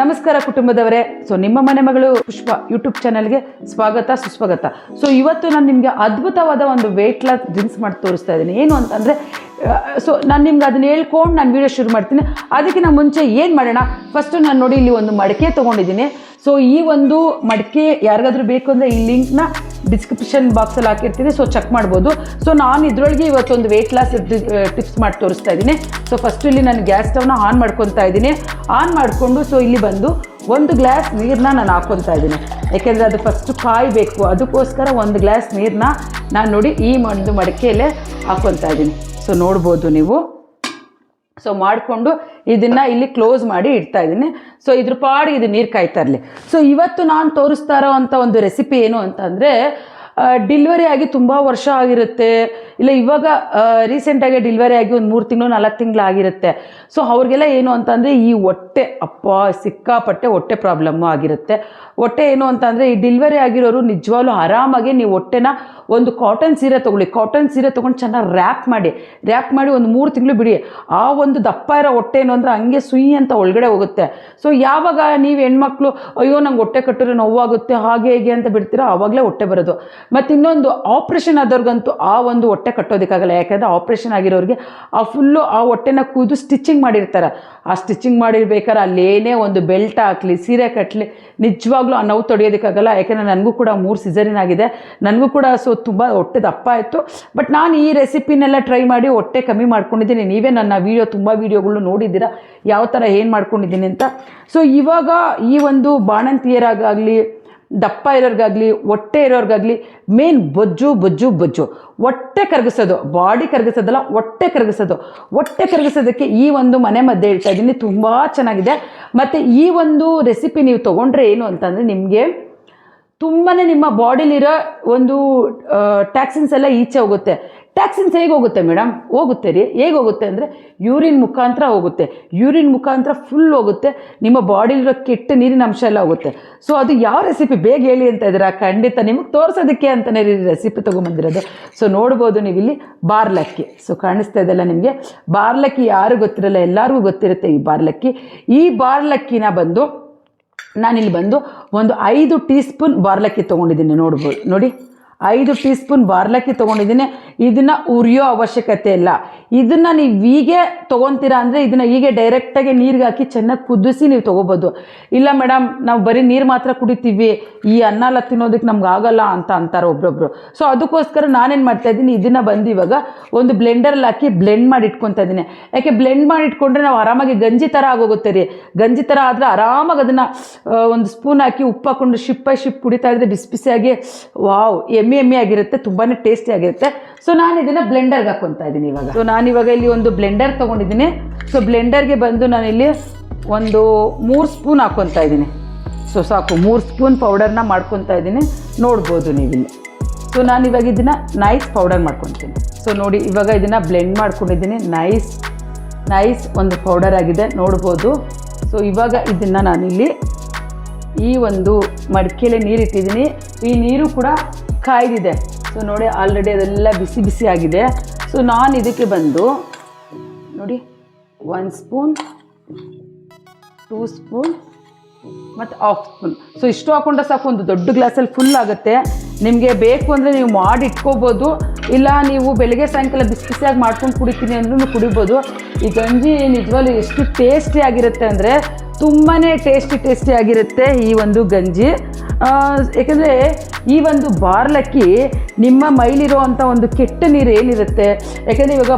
ನಮಸ್ಕಾರ ಕುಟುಂಬದವರೇ. ಸೊ ನಿಮ್ಮ ಮನೆ ಮಗಳು ಪುಷ್ಪ ಯೂಟ್ಯೂಬ್ ಚಾನಲ್ಗೆ ಸ್ವಾಗತ ಸುಸ್ವಾಗತ. ಸೊ ಇವತ್ತು ನಾನು ನಿಮಗೆ ಅದ್ಭುತವಾದ ಒಂದು ವೆಯ್ಟ್ ಲಾಸ್ ಡ್ರಿಂಕ್ಸ್ ಮಾಡಿ ತೋರಿಸ್ತಾ ಇದ್ದೀನಿ. ಏನು ಅಂತಂದರೆ ಸೊ ನಾನು ನಿಮ್ಗೆ ಅದನ್ನ ಹೇಳ್ಕೊಂಡು ನಾನು ವೀಡಿಯೋ ಶುರು ಮಾಡ್ತೀನಿ. ಅದಕ್ಕಿಂತ ಮುಂಚೆ ಏನು ಮಾಡೋಣ, ಫಸ್ಟು ನಾನು ನೋಡಿ ಇಲ್ಲಿ ಒಂದು ಮಡಿಕೆ ತೊಗೊಂಡಿದ್ದೀನಿ. ಸೊ ಈ ಒಂದು ಮಡಿಕೆ ಯಾರಿಗಾದ್ರೂ ಬೇಕು ಅಂದರೆ ಈ ಲಿಂಕ್ನ ಡಿಸ್ಕ್ರಿಪ್ಷನ್ ಬಾಕ್ಸಲ್ಲಿ ಹಾಕಿರ್ತೀನಿ, ಸೊ ಚೆಕ್ ಮಾಡ್ಬೋದು. ಸೊ ನಾನು ಇದರೊಳಗೆ ಇವತ್ತೊಂದು ವೆಯ್ಟ್ ಲಾಸ್ ಟಿಪ್ಸ್ ಮಾಡಿ ತೋರಿಸ್ತಾ ಇದ್ದೀನಿ. ಸೊ ಫಸ್ಟು ಇಲ್ಲಿ ನಾನು ಗ್ಯಾಸ್ ಸ್ಟವ್ನ ಆನ್ ಮಾಡ್ಕೊತಾ ಇದ್ದೀನಿ. ಆನ್ ಮಾಡಿಕೊಂಡು ಸೊ ಇಲ್ಲಿ ಬಂದು ಒಂದು ಗ್ಲಾಸ್ ನೀರನ್ನ ನಾನು ಹಾಕ್ಕೊತಾ ಇದ್ದೀನಿ. ಯಾಕೆಂದರೆ ಅದು ಫಸ್ಟು ಕಾಯಬೇಕು, ಅದಕ್ಕೋಸ್ಕರ ಒಂದು ಗ್ಲಾಸ್ ನೀರನ್ನ ನಾನು ನೋಡಿ ಈ ಒಂದು ಮಡಿಕೆಯಲ್ಲೇ ಹಾಕ್ಕೊತಾ ಇದ್ದೀನಿ. ಸೊ ನೋಡ್ಬೋದು ನೀವು. ಸೊ ಮಾಡಿಕೊಂಡು ಇದನ್ನು ಇಲ್ಲಿ ಕ್ಲೋಸ್ ಮಾಡಿ ಇಡ್ತಾ ಇದ್ದೀನಿ. ಸೊ ಇದ್ರ ಪಾಡಿಗೆ ಇದು ನೀರು ಕಾಯ್ತಾ ಇರಲಿ. ಸೊ ಇವತ್ತು ನಾನು ತೋರಿಸ್ತಾ ಇರೋ ಅಂಥ ಒಂದು ರೆಸಿಪಿ ಏನು ಅಂತಂದರೆ, ಡಿಲ್ವರಿ ಆಗಿ ತುಂಬ ವರ್ಷ ಆಗಿರುತ್ತೆ, ಇಲ್ಲ ಇವಾಗ ರೀಸೆಂಟಾಗಿ ಡಿಲ್ವರಿ ಆಗಿ ಒಂದು 3 ತಿಂಗಳು 4 ತಿಂಗಳು ಆಗಿರುತ್ತೆ. ಸೊ ಅವ್ರಿಗೆಲ್ಲ ಏನು ಅಂತಂದರೆ ಈ ಹೊಟ್ಟೆ ಸಿಕ್ಕಾಪಟ್ಟೆ ಹೊಟ್ಟೆ ಪ್ರಾಬ್ಲಮ್ಮು ಆಗಿರುತ್ತೆ. ಹೊಟ್ಟೆ ಏನು ಅಂತಂದರೆ ಈ ಡಿಲ್ವರಿ ಆಗಿರೋರು ನಿಜವಾಗ್ಲೂ ಆರಾಮಾಗಿ ನೀವು ಹೊಟ್ಟೆನ ಒಂದು ಕಾಟನ್ ಸೀರೆ ತೊಗೊಳ್ಳಿ. ಕಾಟನ್ ಸೀರೆ ತೊಗೊಂಡು ಚೆನ್ನಾಗಿ ರ್ಯಾಪ್ ಮಾಡಿ ಒಂದು 3 ತಿಂಗಳು ಬಿಡಿ. ಆ ಒಂದು ದಪ್ಪ ಇರೋ ಹೊಟ್ಟೆ ಏನು ಅಂದರೆ ಹಂಗೆ ಸುಯಿ ಅಂತ ಒಳಗಡೆ ಹೋಗುತ್ತೆ. ಸೊ ಯಾವಾಗ ನೀವು ಹೆಣ್ಮಕ್ಳು ಅಯ್ಯೋ ನಂಗೆ ಹೊಟ್ಟೆ ಕಟ್ಟಿದ್ರೆ ನೋವಾಗುತ್ತೆ ಹಾಗೆ ಹೇಗೆ ಅಂತ ಬಿಡ್ತೀರೋ ಆವಾಗಲೇ ಹೊಟ್ಟೆ ಬರೋದು. ಮತ್ತು ಇನ್ನೊಂದು ಆಪ್ರೇಷನ್ ಆದವ್ರಿಗಂತೂ ಆ ಒಂದು ಹೊಟ್ಟೆ ಕಟ್ಟೋದಕ್ಕಾಗಲ್ಲ. ಯಾಕಂದರೆ ಆಪ್ರೇಷನ್ ಆಗಿರೋರಿಗೆ ಆ ಫುಲ್ಲು ಆ ಹೊಟ್ಟೆನ ಕೂದು ಸ್ಟಿಚಿಂಗ್ ಮಾಡಿರ್ತಾರೆ. ಆ ಸ್ಟಿಚಿಂಗ್ ಮಾಡಿರ್ಬೇಕಾದ್ರೆ ಅಲ್ಲೇನೇ ಒಂದು ಬೆಲ್ಟ್ ಹಾಕಲಿ ಸೀರೆ ಕಟ್ಟಲಿ ನಿಜವಾಗ್ಲೂ ಆ ನೋವು ತೊಡೆಯೋದಕ್ಕಾಗಲ್ಲ. ಯಾಕೆಂದರೆ ನನಗೂ ಕೂಡ 3 ಸಿಸರಿನ್ ಆಗಿದೆ. ನನಗೂ ಕೂಡ ಸೊ ತುಂಬ ಹೊಟ್ಟೆ ದಪ್ಪ ಆಯಿತು. ಬಟ್ ನಾನು ಈ ರೆಸಿಪಿನೆಲ್ಲ ಟ್ರೈ ಮಾಡಿ ಹೊಟ್ಟೆ ಕಮ್ಮಿ ಮಾಡ್ಕೊಂಡಿದ್ದೀನಿ. ನೀವೇ ನನ್ನ ತುಂಬ ವೀಡಿಯೋಗಳು ನೋಡಿದ್ದೀರಾ ಯಾವ ಥರ ಏನು ಮಾಡ್ಕೊಂಡಿದ್ದೀನಿ ಅಂತ. ಸೊ ಇವಾಗ ಈ ಒಂದು ಬಾಣಂತಿಯರಾಗಲಿ ದಪ್ಪ ಇರೋರಿಗಾಗಲಿ ಹೊಟ್ಟೆ ಇರೋರಿಗಾಗಲಿ ಮೇನ್ ಬೊಜ್ಜು ಹೊಟ್ಟೆ ಕರಗಿಸೋದು, ಬಾಡಿ ಕರಗಿಸೋದಲ್ಲ ಹೊಟ್ಟೆ ಕರಗಿಸೋದಕ್ಕೆ ಈ ಒಂದು ಮನೆ ಮದ್ದು ಹೇಳ್ತಾ ಇದ್ದೀನಿ. ತುಂಬ ಚೆನ್ನಾಗಿದೆ. ಮತ್ತು ಈ ಒಂದು ರೆಸಿಪಿ ನೀವು ತೊಗೊಂಡ್ರೆ ಏನು ಅಂತಂದರೆ ನಿಮಗೆ ತುಂಬಾ ನಿಮ್ಮ ಬಾಡಿಲಿರೋ ಒಂದು ಟ್ಯಾಕ್ಸಿನ್ಸ್ ಎಲ್ಲ ಈಚೆ ಹೋಗುತ್ತೆ. ಟ್ಯಾಕ್ಸಿನ್ಸ್ ಹೇಗೆ ಹೋಗುತ್ತೆ ಮೇಡಮ್? ಹೇಗೆ ಹೋಗುತ್ತೆ ಅಂದರೆ ಯೂರಿನ್ ಮುಖಾಂತರ ಹೋಗುತ್ತೆ. ಯೂರಿನ್ ಮುಖಾಂತರ ಫುಲ್ ಹೋಗುತ್ತೆ. ನಿಮ್ಮ ಬಾಡಿಲಿರೋ ಕೆಟ್ಟ ನೀರಿನ ಅಂಶ ಎಲ್ಲ ಹೋಗುತ್ತೆ. ಸೊ ಅದು ಯಾವ ರೆಸಿಪಿ ಬೇಗ ಹೇಳಿ ಅಂತ ಇದ್ದೀರಾ? ಖಂಡಿತ ನಿಮಗೆ ತೋರಿಸೋದಕ್ಕೆ ಅಂತಲೇ ರೆಸಿಪಿ ತೊಗೊಂಬಂದಿರೋದು. ಸೊ ನೋಡ್ಬೋದು ನೀವಿಲ್ಲಿ ಬಾರ್ಲಕ್ಕಿ. ಸೊ ಕಾಣಿಸ್ತಾ ಇದೆಲ್ಲ ನಿಮಗೆ. ಬಾರ್ಲಕ್ಕಿ ಯಾರು ಗೊತ್ತಿರಲ್ಲ, ಎಲ್ಲರಿಗೂ ಗೊತ್ತಿರುತ್ತೆ ಈ ಬಾರ್ಲಕ್ಕಿನ ಬಂದು ನಾನಿಲ್ಲಿ ಬಂದು ಒಂದು 5 ಟೀ ಸ್ಪೂನ್ ಬಾರ್ಲಕ್ಕಿ ತೊಗೊಂಡಿದ್ದೀನಿ. ನೋಡ್ಬೋದು ನೋಡಿ, 5 ಟೀ ಸ್ಪೂನ್ ಬಾರ್ಲಕ್ಕಿ ತೊಗೊಂಡಿದ್ದೀನಿ. ಇದನ್ನು ಉರಿಯೋ ಅವಶ್ಯಕತೆ ಇಲ್ಲ. ಇದನ್ನು ನೀವು ಹೀಗೆ ತೊಗೊತೀರಾ ಅಂದರೆ ಇದನ್ನು ಹೀಗೆ ಡೈರೆಕ್ಟಾಗಿ ನೀರಿಗೆ ಹಾಕಿ ಚೆನ್ನಾಗಿ ಕುದಿಸಿ ನೀವು ತೊಗೋಬೋದು. ಇಲ್ಲ ಮೇಡಮ್ ನಾವು ಬರೀ ನೀರು ಮಾತ್ರ ಕುಡಿತೀವಿ, ಈ ಅನ್ನ ಎಲ್ಲ ತಿನ್ನೋದಕ್ಕೆ ನಮ್ಗೆ ಆಗಲ್ಲ ಅಂತ ಅಂತಾರೆ ಒಬ್ರೊಬ್ರು. ಸೊ ಅದಕ್ಕೋಸ್ಕರ ನಾನೇನು ಮಾಡ್ತಾಯಿದ್ದೀನಿ, ಇದನ್ನು ಬಂದು ಇವಾಗ ಒಂದು ಬ್ಲೆಂಡರಲ್ಲಿ ಹಾಕಿ ಬ್ಲೆಂಡ್ ಮಾಡಿ ಇಟ್ಕೊತಾ ಇದ್ದೀನಿ. ಯಾಕೆ ಬ್ಲೆಂಡ್ ಮಾಡಿ ಇಟ್ಕೊಂಡ್ರೆ ನಾವು ಆರಾಮಾಗಿ ಗಂಜಿ ಥರ ಆಗೋಗುತ್ತೆ ರೀ. ಗಂಜಿ ಥರ ಆದರೆ ಆರಾಮಾಗಿ ಅದನ್ನು ಒಂದು ಸ್ಪೂನ್ ಹಾಕಿ ಉಪ್ಪು ಹಾಕ್ಕೊಂಡು ಶಿಪ್ ಕುಡಿತಾ ಇದ್ದರೆ ಬಿಸಿ ಬಿಸಿಯಾಗಿ ವಾವ್ ಎಮ್ಮೆ ಆಗಿರುತ್ತೆ, ತುಂಬಾ ಟೇಸ್ಟಿ ಆಗಿರುತ್ತೆ. ಸೊ ನಾನು ಇದನ್ನು ಬ್ಲೆಂಡರ್ಗೆ ಹಾಕ್ಕೊತಾ ಇದ್ದೀನಿ ಇವಾಗ. ಸೊ ನಾನಿವಾಗ ಇಲ್ಲಿ ಒಂದು ಬ್ಲೆಂಡರ್ ತೊಗೊಂಡಿದ್ದೀನಿ. ಸೊ ಬ್ಲೆಂಡರ್ಗೆ ಬಂದು ನಾನಿಲ್ಲಿ ಒಂದು 3 ಸ್ಪೂನ್ ಹಾಕ್ಕೊತಾ ಇದ್ದೀನಿ. ಸೊ ಸಾಕು 3 ಸ್ಪೂನ್ ಪೌಡರ್ನ ಮಾಡ್ಕೊತಾ ಇದ್ದೀನಿ. ನೋಡ್ಬೋದು ನೀವಿಲ್ಲಿ. ಸೊ ನಾನಿವಾಗ ಇದನ್ನು ನೈಸ್ ಪೌಡರ್ ಮಾಡ್ಕೊತೀನಿ. ಸೊ ನೋಡಿ ಇವಾಗ ಇದನ್ನು ಬ್ಲೆಂಡ್ ಮಾಡ್ಕೊಂಡಿದ್ದೀನಿ. ನೈಸ್ ಒಂದು ಪೌಡರ್ ಆಗಿದೆ ನೋಡ್ಬೋದು. ಸೊ ಇವಾಗ ಇದನ್ನು ನಾನಿಲ್ಲಿ ಈ ಒಂದು ಮಡಿಕೆಯಲ್ಲಿ ನೀರಿಟ್ಟಿದ್ದೀನಿ. ಈ ನೀರು ಕೂಡ ಕಾಯ್ದಿದೆ. ಸೊ ನೋಡಿ ಆಲ್ರೆಡಿ ಅದೆಲ್ಲ ಬಿಸಿ ಆಗಿದೆ. ಸೊ ನಾನು ಇದಕ್ಕೆ ಬಂದು ನೋಡಿ 1 ಸ್ಪೂನ್ 2 ಸ್ಪೂನ್ ಮತ್ತು 1/2 ಸ್ಪೂನ್. ಸೊ ಇಷ್ಟು ಹಾಕ್ಕೊಂಡ್ರೆ ಸಾಕು, ಒಂದು ದೊಡ್ಡ ಗ್ಲಾಸಲ್ಲಿ ಫುಲ್ ಆಗುತ್ತೆ. ನಿಮಗೆ ಬೇಕು ಅಂದರೆ ನೀವು ಮಾಡಿ ಇಟ್ಕೋಬೋದು, ಇಲ್ಲ ನೀವು ಬೆಳಗ್ಗೆ ಸಾಯಂಕಾಲ ಬಿಸಿಯಾಗಿ ಮಾಡ್ಕೊಂಡು ಕುಡಿತೀನಿ ಅಂದ್ರೂ ಕುಡಿಬೋದು. ಈ ಗಂಜಿ ನಿಜವಾಗ್ಲೂ ಎಷ್ಟು ಟೇಸ್ಟಿ ಆಗಿರುತ್ತೆ ಅಂದರೆ ತುಂಬಾ ಟೇಸ್ಟಿ ಆಗಿರುತ್ತೆ ಈ ಒಂದು ಗಂಜಿ. ಏಕೆಂದರೆ ಈ ಒಂದು ಬಾರ್ಲಕ್ಕಿ ನಿಮ್ಮ ಮೈಲಿರೋ ಅಂಥ ಒಂದು ಕೆಟ್ಟ ನೀರು ಏನಿರುತ್ತೆ, ಯಾಕೆಂದರೆ ಇವಾಗ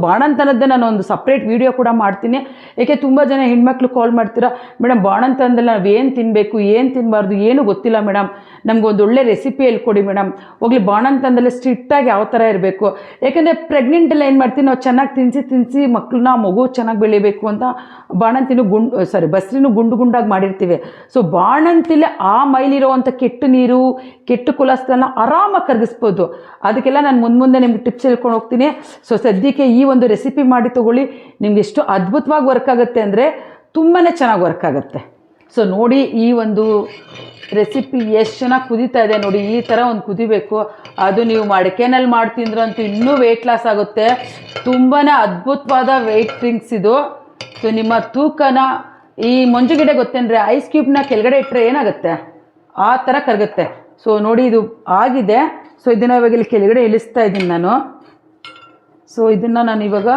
ಬಾಣಂತನದ್ದೇ ನಾನು ಒಂದು ಸಪ್ರೇಟ್ ವೀಡಿಯೋ ಕೂಡ ಮಾಡ್ತೀನಿ. ಏಕೆ ತುಂಬ ಜನ ಹೆಣ್ಮಕ್ಳು ಕಾಲ್ ಮಾಡ್ತೀರಾ, ಮೇಡಮ್ ಬಾಣಂತನದಲ್ಲಿ ನಾವು ಏನು ತಿನ್ನಬೇಕು ಏನು ತಿನ್ನಬಾರ್ದು ಏನೂ ಗೊತ್ತಿಲ್ಲ ಮೇಡಮ್, ನಮ್ಗೆ ಒಂದು ಒಳ್ಳೆ ರೆಸಿಪಿ ಹೇಳ್ಕೊಡಿ ಮೇಡಮ್. ಹೋಗ್ಲಿ ಬಾಣಂತನದಲ್ಲಿ ಸ್ಟ್ರಿಕ್ಟಾಗಿ ಯಾವ ಥರ ಇರಬೇಕು, ಯಾಕೆಂದರೆ ಪ್ರೆಗ್ನೆಂಟೆಲ್ಲ ಏನು ಮಾಡ್ತೀವಿ ನಾವು ಚೆನ್ನಾಗಿ ತಿನ್ನಿಸಿ ಮಕ್ಕಳನ್ನ ಮಗು ಚೆನ್ನಾಗಿ ಬೆಳಿಬೇಕು ಅಂತ ಬಾಣಂತಿನೂ ಬಸ್ರಿನೂ ಗುಂಡಾಗಿ ಮಾಡಿರ್ತೀವಿ. ಸೊ ಬಾಣಂತಿಲೆ ಆ ಮೈಲಿರೋವಂಥ ಕೆಟ್ಟ ನೀರು ಕೆಟ್ಟ ಕೊಲೆಸ್ಟ್ರಾಲ್ನ ಆರಾಮಾಗಿ ಕರಗಿಸ್ಬೋದು. ಅದಕ್ಕೆಲ್ಲ ನಾನು ಮುಂದೆ ನಿಮ್ಗೆ ಟಿಪ್ಸ್ ಹೇಳ್ಕೊಂಡು ಹೋಗ್ತೀನಿ. ಸೊ ಸದ್ಯಕ್ಕೆ ಈ ಒಂದು ರೆಸಿಪಿ ಮಾಡಿ ತೊಗೊಳ್ಳಿ, ನಿಮ್ಗೆ ಎಷ್ಟು ಅದ್ಭುತವಾಗಿ ವರ್ಕ್ ಆಗುತ್ತೆ ಅಂದರೆ ತುಂಬಾ ಚೆನ್ನಾಗಿ ವರ್ಕ್ ಆಗುತ್ತೆ. ಸೊ ನೋಡಿ ಈ ಒಂದು ರೆಸಿಪಿ ಎಷ್ಟು ಚೆನ್ನಾಗಿ ಕುದೀತಾ ಇದೆ ನೋಡಿ. ಈ ಥರ ಒಂದು ಕುದಿಬೇಕು. ಅದು ನೀವು ಮಡಿಕೆನಲ್ಲಿ ಮಾಡ್ತಿದ್ರಂತೂ ಇನ್ನೂ ವೆಯ್ಟ್ ಲಾಸ್ ಆಗುತ್ತೆ. ತುಂಬಾ ಅದ್ಭುತವಾದ ವೆಯ್ಟ್ ಡ್ರಿಂಕ್ಸ್ ಇದು. ಸೊ ನಿಮ್ಮ ತೂಕನ ಈ ಮಂಜುಗಿಡ ಗೊತ್ತೇನ್ರಿ, ಐಸ್ ಕ್ಯೂಬ್ನ ಕೆಳಗಡೆ ಇಟ್ಟರೆ ಏನಾಗುತ್ತೆ ಆ ಥರ ಕರಗುತ್ತೆ. ಸೊ ನೋಡಿ ಇದು ಆಗಿದೆ. ಸೊ ಇದನ್ನು ಇವಾಗ ಇಲ್ಲಿ ಕೆಳಗಡೆ ಇಳಿಸ್ತಾ ಇದ್ದೀನಿ ನಾನು. ಸೊ ಇದನ್ನು ನಾನು ಇವಾಗ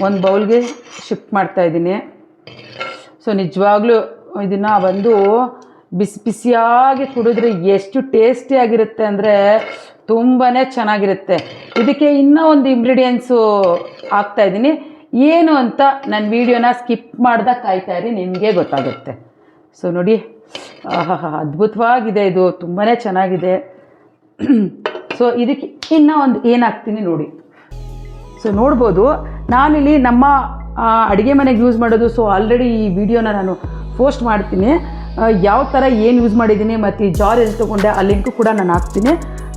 ಒಂದು ಬೌಲ್ಗೆ ಶಿಫ್ಟ್ ಮಾಡ್ತಾ ಇದ್ದೀನಿ. ಸೊ ನಿಜವಾಗ್ಲೂ ಇದನ್ನು ಬಂದು ಬಿಸಿ ಬಿಸಿಯಾಗಿ ಕುಡಿದ್ರೆ ಎಷ್ಟು ಟೇಸ್ಟಿಯಾಗಿರುತ್ತೆ ಅಂದರೆ ತುಂಬಾ ಚೆನ್ನಾಗಿರುತ್ತೆ. ಇದಕ್ಕೆ ಇನ್ನೂ ಒಂದು ಇಂಗ್ರೀಡಿಯೆಂಟ್ಸು ಹಾಕ್ತಾಯಿದ್ದೀನಿ. ಏನು ಅಂತ ನನ್ನ ವೀಡಿಯೋನ ಸ್ಕಿಪ್ ಮಾಡ್ದಾಗ ಕಾಯ್ತಾಯಿರಿ, ನಿಮಗೆ ಗೊತ್ತಾಗುತ್ತೆ. ಸೊ ನೋಡಿ, ಅದ್ಭುತವಾಗಿದೆ ಇದು, ತುಂಬಾ ಚೆನ್ನಾಗಿದೆ. ಸೊ ಇದಕ್ಕೆ ಇನ್ನೂ ಒಂದು ಏನು ಹಾಕ್ತೀನಿ ನೋಡಿ. ಸೊ ನೋಡ್ಬೋದು ನಾನಿಲ್ಲಿ ನಮ್ಮ ಅಡುಗೆ ಮನೆಗೆ ಯೂಸ್ ಮಾಡೋದು. ಸೊ ಆಲ್ರೆಡಿ ಈ ವಿಡಿಯೋನ ನಾನು ಪೋಸ್ಟ್ ಮಾಡ್ತೀನಿ, ಯಾವ ಥರ ಏನು ಯೂಸ್ ಮಾಡಿದ್ದೀನಿ ಮತ್ತು ಈ ಜಾರ್ ಎಲ್ಲಿ ತೊಗೊಂಡೆ ಆ ಲಿಂಕು ಕೂಡ ನಾನು ಹಾಕ್ತೀನಿ.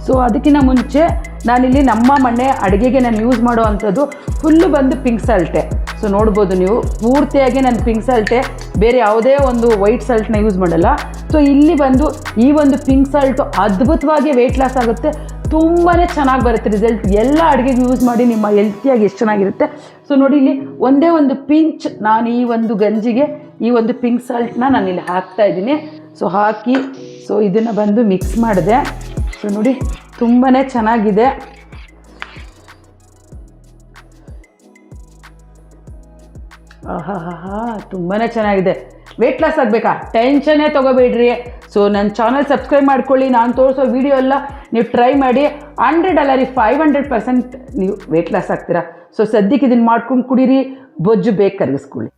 ಸೊ ಅದಕ್ಕಿಂತ ಮುಂಚೆ ನಾನಿಲ್ಲಿ ನಮ್ಮ ಮನೆ ಅಡುಗೆಗೆ ನಾನು ಯೂಸ್ ಮಾಡೋ ಅಂಥದ್ದು ಫುಲ್ಲು ಬಂದು ಪಿಂಕ್ ಸಾಲ್ಟೆ. ಸೊ ನೋಡ್ಬೋದು ನೀವು ಪೂರ್ತಿಯಾಗಿ ನಾನು ಪಿಂಕ್ ಸಾಲ್ಟೆ, ಬೇರೆ ಯಾವುದೇ ಒಂದು ವೈಟ್ ಸಾಲ್ಟ್ನ ಯೂಸ್ ಮಾಡಲ್ಲ. ಸೊ ಇಲ್ಲಿ ಬಂದು ಈ ಒಂದು ಪಿಂಕ್ ಸಾಲ್ಟು ಅದ್ಭುತವಾಗಿ ವೆಯ್ಟ್ ಲಾಸ್ ಆಗುತ್ತೆ, ತುಂಬಾ ಚೆನ್ನಾಗಿ ಬರುತ್ತೆ ರಿಸಲ್ಟ್. ಎಲ್ಲ ಅಡುಗೆಗೆ ಯೂಸ್ ಮಾಡಿ ನಿಮ್ಮ ಹೆಲ್ತಿಯಾಗಿ ಎಷ್ಟು ಚೆನ್ನಾಗಿರುತ್ತೆ. ಸೊ ನೋಡಿ ಇಲ್ಲಿ ಒಂದೇ ಒಂದು ಪಿಂಚ್ ನಾನು ಈ ಒಂದು ಗಂಜಿಗೆ ಈ ಒಂದು ಪಿಂಕ್ ಸಾಲ್ಟ್ನ ನಾನಿಲ್ಲಿ ಹಾಕ್ತಾಯಿದ್ದೀನಿ. ಸೊ ಹಾಕಿ ಸೊ ಇದನ್ನು ಬಂದು ಮಿಕ್ಸ್ ಮಾಡಿದೆ. ಸೊ ನೋಡಿ ತುಂಬಾ ಚೆನ್ನಾಗಿದೆ. ತುಂಬಾ ಚೆನ್ನಾಗಿದೆ. ವೆಯ್ಟ್ ಲಾಸ್ ಆಗಬೇಕಾ, ಟೆನ್ಷನ್ನೇ ತೊಗೋಬೇಡ್ರಿ. ಸೊ ನನ್ನ ಚಾನಲ್ ಸಬ್ಸ್ಕ್ರೈಬ್ ಮಾಡ್ಕೊಳ್ಳಿ. ನಾನು ತೋರಿಸೋ ವಿಡಿಯೋ ಎಲ್ಲ ನೀವು ಟ್ರೈ ಮಾಡಿ, 100 ಅಲ್ಲ ರೀ 500% ನೀವು ವೆಯ್ಟ್ ಲಾಸ್ ಆಗ್ತೀರಾ. ಸೊ ಸದ್ಯಕ್ಕೆ ಇದನ್ನು ಮಾಡ್ಕೊಂಡು ಕುಡೀರಿ, ಬೊಜ್ಜು ಬೇಕು ಕರಗಿಸ್ಕೊಳ್ಳಿ.